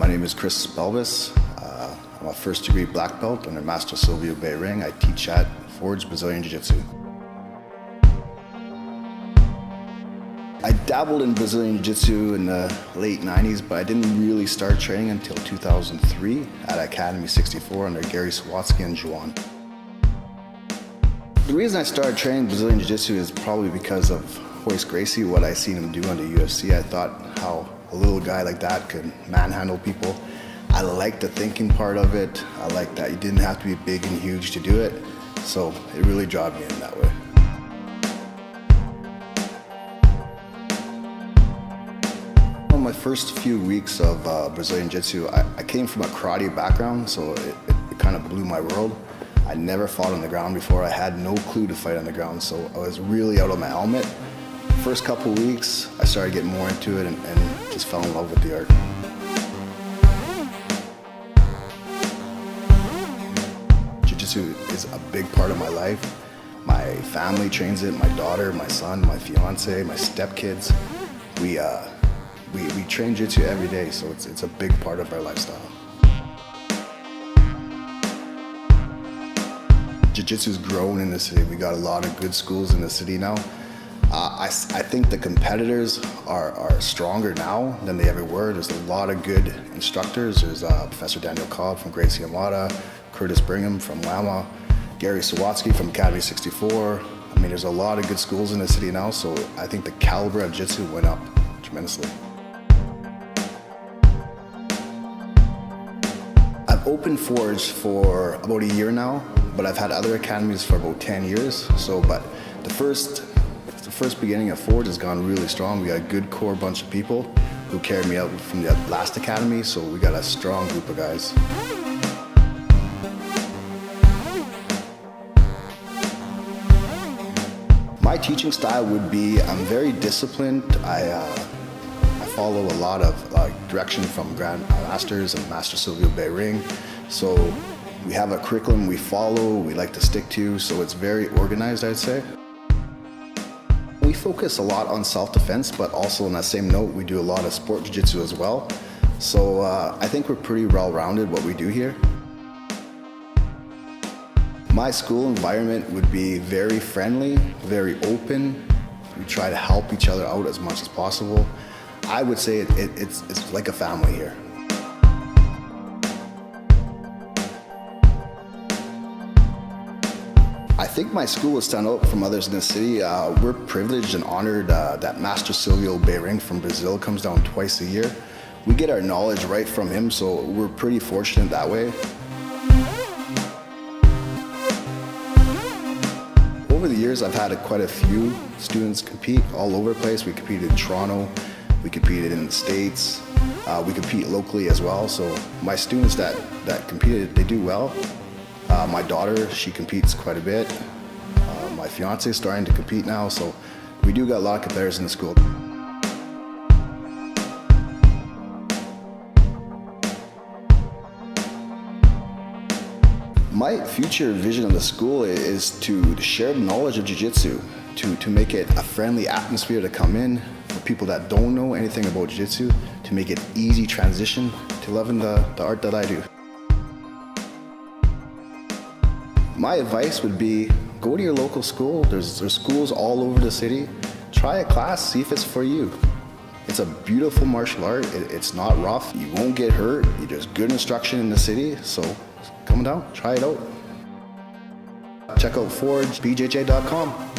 My name is Belbas. I'm a first degree black belt under Master Sylvio Bay Ring. I teach at Forge Brazilian Jiu Jitsu. I dabbled in Brazilian Jiu Jitsu in the late 90s, but I didn't really start training until 2003 at Academy 64 under Gary Sawatsky and Juan. The reason I started training Brazilian Jiu Jitsu is probably because of Royce Gracie, what I seen him do on the UFC. I thought how a little guy like that could manhandle people. I liked the thinking part of it. I liked that you didn't have to be big and huge to do it. So it really drew me in that way. On my first few weeks of Brazilian Jiu-Jitsu, I came from a karate background, so it kind of blew my world. I never fought on the ground before. I had no clue to fight on the ground, so I was really out of my element. First couple weeks, I started getting more into it and just fell in love with the art. Jiu-Jitsu is a big part of my life. My family trains it, my daughter, my son, my fiance, my stepkids. We train Jiu-Jitsu every day, so it's a big part of our lifestyle. Jiu-Jitsu's grown in the city. We got a lot of good schools in the city now. I think the competitors are stronger now than they ever were. There's a lot of good instructors. There's Professor Daniel Cobb from Gracie Amada, Curtis Brigham from WAMA, Gary Sawatsky from Academy 64. I mean, there's a lot of good schools in the city now, so I think the caliber of Jiu-Jitsu went up tremendously. I've opened Forge for about a year now, but I've had other academies for about 10 years. But the first beginning of Forge has gone really strong. We got a good core bunch of people who carried me out from the last academy, so we got a strong group of guys. My teaching style would be, I'm very disciplined. I follow a lot of direction from Grand Masters and Master Sylvio Bay Ring. So we have a curriculum we follow, we like to stick to, so it's very organized, I'd say. We focus a lot on self-defense, but also on that same note, we do a lot of sport jiu-jitsu as well. So I think we're pretty well-rounded what we do here. My school environment would be very friendly, very open. We try to help each other out as much as possible. I would say it's like a family here. I think my school would stand out from others in the city. We're privileged and honored that Master Sylvio Bay Ring from Brazil comes down twice a year. We get our knowledge right from him, so we're pretty fortunate that way. Over the years, I've had quite a few students compete all over the place. We competed in Toronto, we competed in the States, we compete locally as well. So my students that competed, they do well. My daughter, she competes quite a bit. My fiance is starting to compete now, so we do got a lot of competitors in the school. My future vision of the school is to share the knowledge of Jiu-Jitsu, to make it a friendly atmosphere to come in for people that don't know anything about Jiu-Jitsu, to make it easy transition to loving the art that I do. My advice would be, go to your local school. There's schools all over the city. Try a class, see if it's for you. It's a beautiful martial art. It's not rough. You won't get hurt. There's good instruction in the city, so come down, try it out. Check out ForgeBJJ.com.